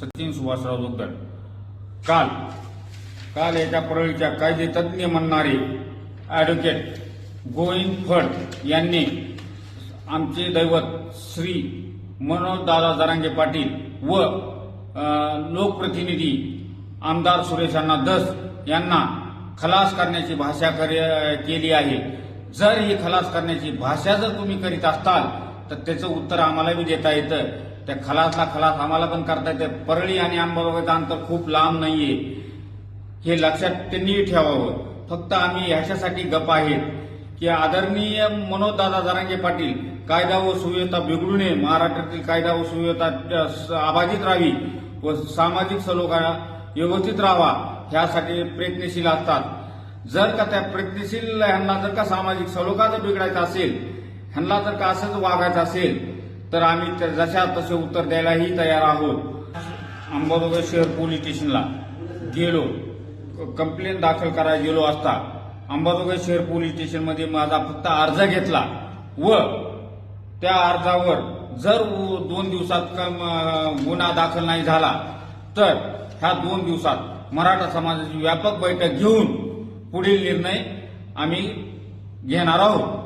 सचिन सुभाषराव जोगदंड काल याच्या परळीच्या कायदेतज्ञ म्हणणारे ॲडव्होकेट गोविंद फड यांनी आमचे दैवत श्री मनोजदादा जरांगे पाटील व लोकप्रतिनिधी आमदार सुरेश अण्णा धस यांना खलास करण्याची भाषा केली आहे। जर ही खलास करण्याची भाषा जर तुम्ही करीत असताल तर त्याचं उत्तर आम्हाला बी देता येतं। त्या खलास आम्हाला पण करता येतं। परळी आणि अंबाजोगाईचं अंतर खूप लांब नाहीये, हे लक्षात त्यांनी ठेवावं। फक्त आम्ही ह्याच्यासाठी गप आहेत की आदरणीय मनोजदादा जरांगे पाटील कायदा व सुव्यवस्था बिघडू नये, महाराष्ट्रातील कायदा व सुव्यवस्था अबाधित राहावी व सामाजिक सलोखा व्यवस्थित राहावा ह्यासाठी प्रयत्नशील असतात। जर का त्या प्रयत्नशील ह्यांना जर का सामाजिक सलोखा जर बिघडायचा असेल, ह्यांना जर का असंच वागायचं असेल तर आम्ही जशा तसे उत्तर द्यायलाही तयार आहोत। अंबाजोगाई शहर पोलीस स्टेशनला गेलो, कंप्लेंट दाखल करायला गेलो असता अंबाजोगाई शहर पोलीस स्टेशनमध्ये माझा फक्त अर्ज घेतला व त्या अर्जावर जर 2 दिवसात गुन्हा दाखल नाही झाला तर ह्या 2 दिवसात मराठा समाजाची व्यापक बैठक घेऊन पुढील निर्णय आम्ही घेणार आहोत।